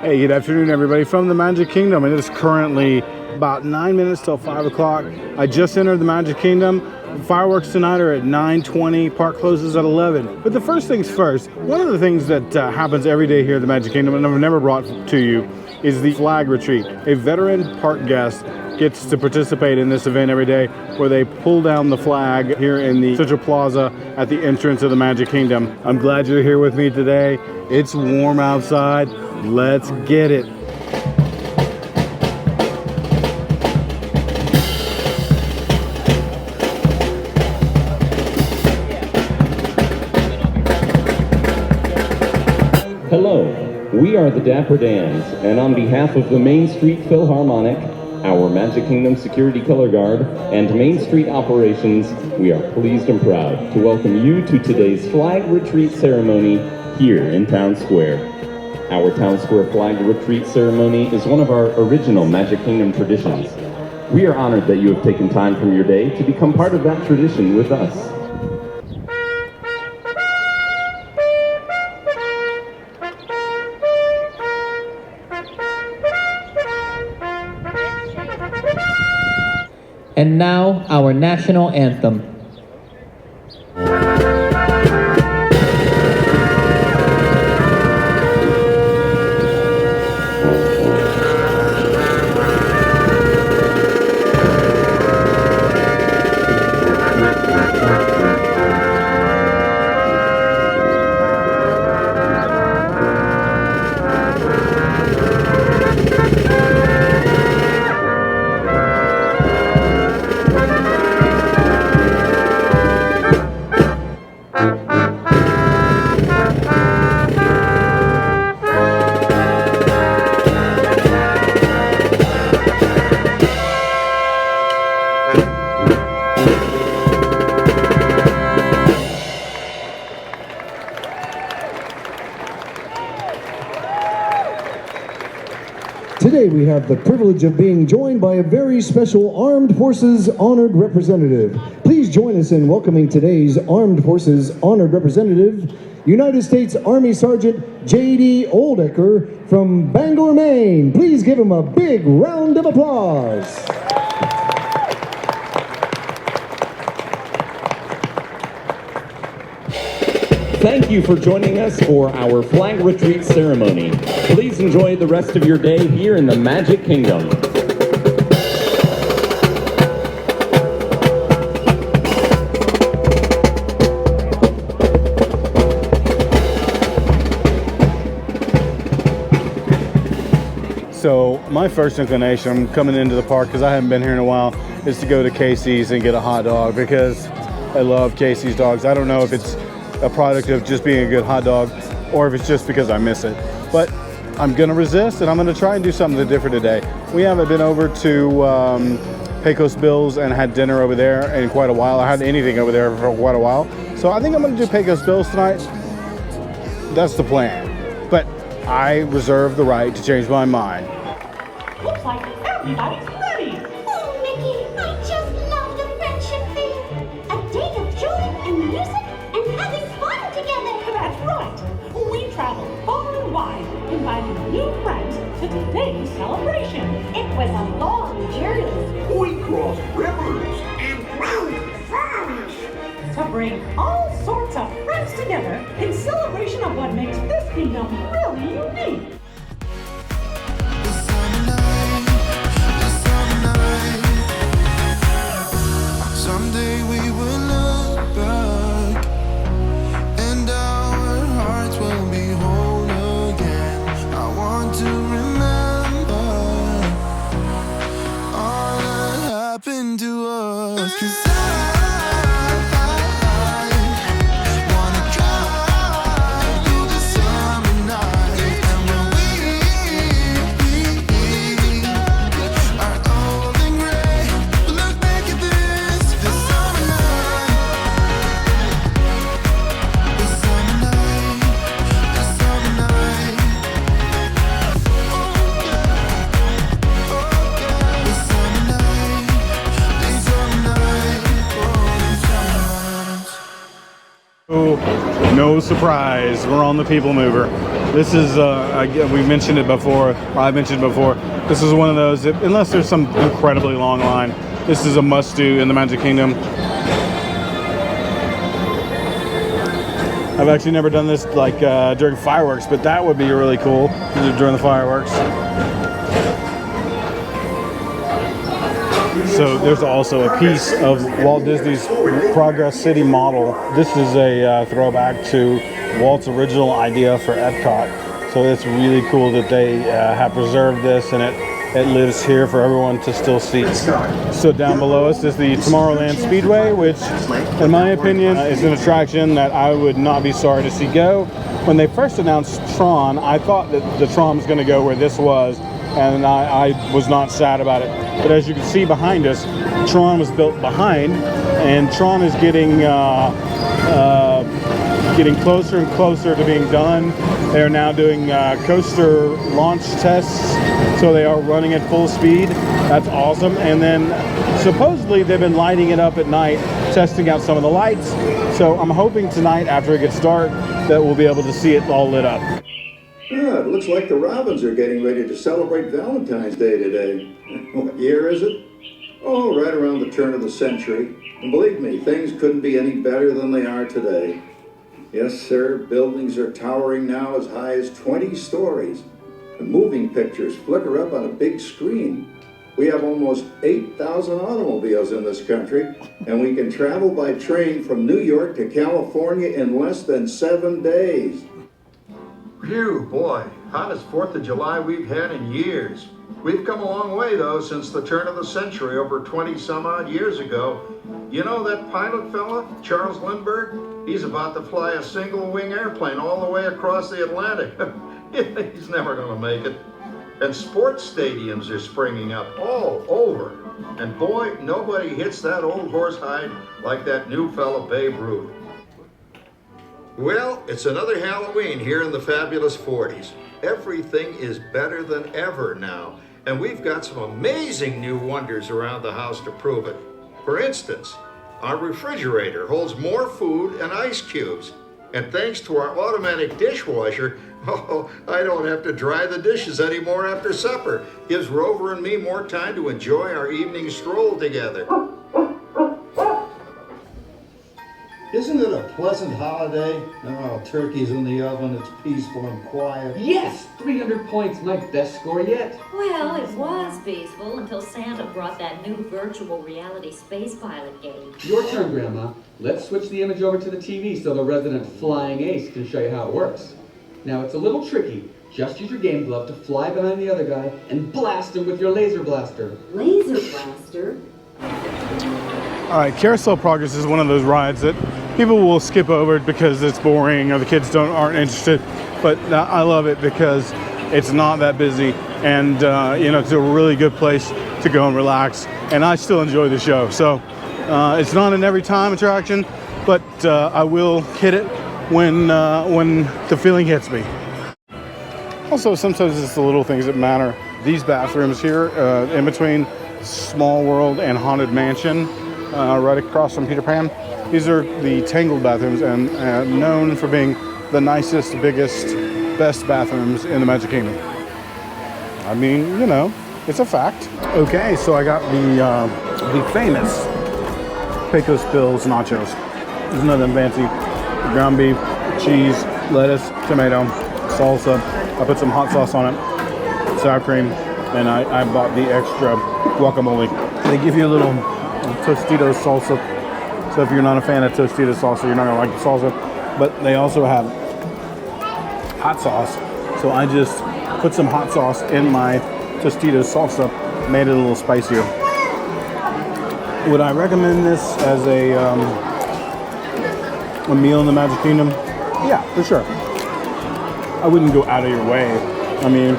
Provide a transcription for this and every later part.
Hey, good afternoon, everybody, from the Magic Kingdom. It is currently about 9 minutes till 5 o'clock. I just entered the Magic Kingdom. Fireworks tonight are at 9:20. Park closes at 11. But the first things first, one of the things that happens every day here at the Magic Kingdom, and I've never brought to you, is the flag retreat. A veteran park guest gets to participate in this event every day where they pull down the flag here in the Central Plaza at the entrance of the Magic Kingdom. I'm glad you're here with me today. It's warm outside. Let's get it. Hello, we are the Dapper Dans, and on behalf of the Main Street Philharmonic, our Magic Kingdom Security Color Guard, and Main Street Operations, we are pleased and proud to welcome you to today's flag retreat ceremony here in Town Square. Our Town Square flag retreat ceremony is one of our original Magic Kingdom traditions. We are honored that you have taken time from your day to become part of that tradition with us. And now, our national anthem. Today we have the privilege of being joined by a very special Armed Forces Honored Representative. Please join us in welcoming today's Armed Forces Honored Representative, United States Army Sergeant J.D. Oldecker from Bangor, Maine. Please give him a big round of applause. Thank you for joining us for our flag retreat ceremony. Please enjoy the rest of your day here in the Magic Kingdom. So my first inclination, I'm coming into the park because I haven't been here in a while, is to go to Casey's and get a hot dog because I love Casey's dogs. I don't know if it's a product of just being a good hot dog or if it's just because I miss it. But I'm gonna resist and I'm gonna try and do something different today. We haven't been over to Pecos Bill's and had dinner over there in quite a while. I hadn't anything over there for quite a while. So I think I'm gonna do Pecos Bill's tonight. That's the plan. But I reserve the right to change my mind. Looks like everybody's ready. Oh, Mickey, I just love the Friendship Fair. A day of joy and music and having fun together. That's right. We traveled far and wide, inviting new friends to today's celebration. It was a long journey. We crossed rivers and mountain farms To bring all sorts of friends together in celebration of what makes this kingdom really unique. Someday we will look back and our hearts will be whole again. I want to remember all that happened to us. 'Cause I wanna drive through the summer night. And when we are old and gray, look back at this summer night. This summer night, this summer night. Oh yeah, this summer night, this summer night, oh this summer night. Oh, no surprise, we're on the People Mover. This is, we mentioned it before, I mentioned before, this is one of those, unless there's some incredibly long line, this is a must-do in the Magic Kingdom. I've actually never done this like during fireworks, but that would be really cool during the fireworks. So there's also a piece of Walt Disney's Progress City model. This is a throwback to Walt's original idea for Epcot. So it's really cool that they have preserved this, and it lives here for everyone to still see. So down below us is the Tomorrowland Speedway, which in my opinion is an attraction that I would not be sorry to see go. When they first announced Tron, I thought that the Tron was going to go where this was, and I was not sad about it. But as you can see behind us, Tron was built behind, and Tron is getting closer and closer to being done. They are now doing coaster launch tests, so they are running at full speed. That's awesome. And then supposedly they've been lighting it up at night, testing out some of the lights. So I'm hoping tonight after it gets dark that we'll be able to see it all lit up. Yeah, it looks like the Robins are getting ready to celebrate Valentine's Day today. What year is it? Oh, right around the turn of the century. And believe me, things couldn't be any better than they are today. Yes, sir, buildings are towering now as high as 20 stories. And moving pictures flicker up on a big screen. We have almost 8,000 automobiles in this country, and we can travel by train from New York to California in less than 7 days. Phew, boy, hottest 4th of July we've had in years. We've come a long way, though, since the turn of the century, over 20 some odd years ago. You know that pilot fella, Charles Lindbergh? He's about to fly a single-wing airplane all the way across the Atlantic. He's never gonna make it. And sports stadiums are springing up all over. And boy, nobody hits that old horsehide like that new fella Babe Ruth. Well, it's another Halloween here in the fabulous 40s. Everything is better than ever now, and we've got some amazing new wonders around the house to prove it. For instance, our refrigerator holds more food and ice cubes, and thanks to our automatic dishwasher, I don't have to dry the dishes anymore after supper. Gives Rover and me more time to enjoy our evening stroll together. Isn't it a pleasant holiday? Oh, turkey's in the oven, it's peaceful and quiet. Yes! 300 points, my best score yet. Well, it was peaceful until Santa brought that new virtual reality space pilot game. Your turn, Grandma. Let's switch the image over to the TV so the resident flying ace can show you how it works. Now, it's a little tricky. Just use your game glove to fly behind the other guy and blast him with your laser blaster. Laser blaster? All right, Carousel of Progress is one of those rides that people will skip over because it's boring or the kids aren't interested. But I love it because it's not that busy, and it's a really good place to go and relax. And I still enjoy the show. So it's not an every time attraction, but I will hit it when the feeling hits me. Also, sometimes it's the little things that matter. These bathrooms here, in between Small World and Haunted Mansion, right across from Peter Pan. These are the Tangled bathrooms, and known for being the nicest, biggest, best bathrooms in the Magic Kingdom. I mean, it's a fact. Okay, so I got the famous Pecos Bill's nachos. There's nothing fancy. Ground beef, cheese, lettuce, tomato, salsa. I put some hot sauce on it, sour cream, and I bought the extra guacamole. They give you a little Tostitos salsa. So if you're not a fan of Tostitos salsa, you're not gonna like the salsa. But they also have hot sauce. So I just put some hot sauce in my Tostitos salsa, made it a little spicier. Would I recommend this as a meal in the Magic Kingdom? Yeah, for sure. I wouldn't go out of your way. I mean,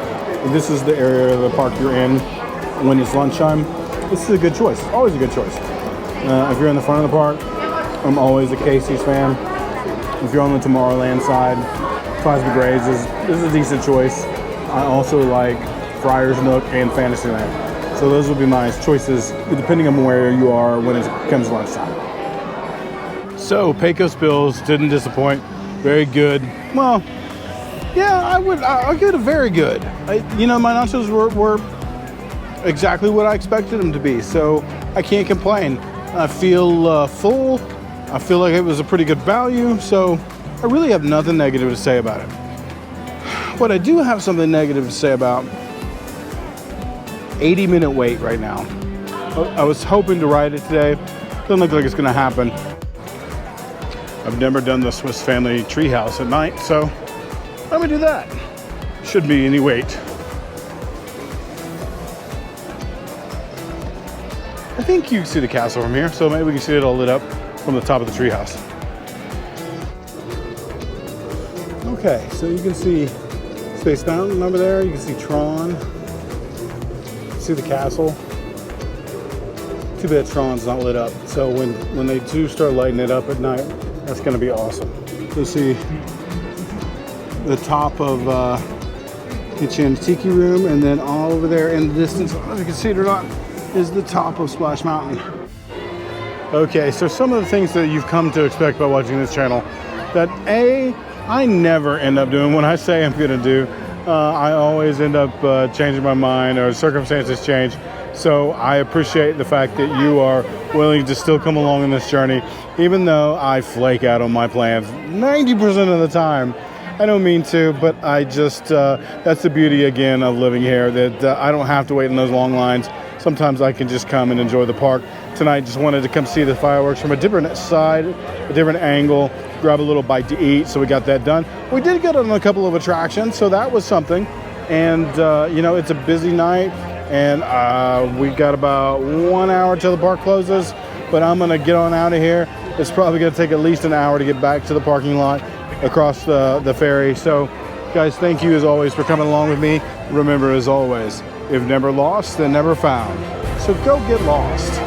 if this is the area of the park you're in when it's lunchtime, this is a good choice. Always a good choice. If you're in the front of the park, I'm always a Casey's fan. If you're on the Tomorrowland side, Cosby Graves is a decent choice. I also like Friar's Nook and Fantasyland. So those will be my choices depending on where you are when it comes lunchtime. So Pecos Bills didn't disappoint. Very good. Well, Yeah, I'll give it a very good. You know, my nachos were exactly what I expected them to be, so I can't complain. I feel full. I feel like it was a pretty good value, so I really have nothing negative to say about it. What I do have something negative to say about, 80-minute wait right now. I was hoping to ride it today. Doesn't look like it's gonna happen. I've never done the Swiss Family Treehouse at night, so let me do that. Shouldn't be any wait. I think you can see the castle from here, so maybe we can see it all lit up from the top of the treehouse. Okay, so you can see Space Mountain over there. You can see Tron. You can see the castle. Too bad Tron's not lit up. So when they do start lighting it up at night, that's going to be awesome. You'll see the top of Enchanted Tiki Room, and then all over there in the distance, I don't know if you can see it or not, is the top of Splash Mountain. Okay, so some of the things that you've come to expect by watching this channel that I never end up doing what I say I'm gonna do. I always end up changing my mind, or circumstances change. So I appreciate the fact that you are willing to still come along in this journey, even though I flake out on my plans 90% of the time. I don't mean to, but I just, that's the beauty again of living here, that I don't have to wait in those long lines. Sometimes I can just come and enjoy the park. Tonight, just wanted to come see the fireworks from a different side, a different angle, grab a little bite to eat, so we got that done. We did get on a couple of attractions, so that was something. And, you know, it's a busy night, and we got about 1 hour till the park closes, but I'm gonna get on out of here. It's probably gonna take at least an hour to get back to the parking lot across the ferry. So, guys, thank you as always for coming along with me. Remember, as always, if never lost, then never found. So go get lost.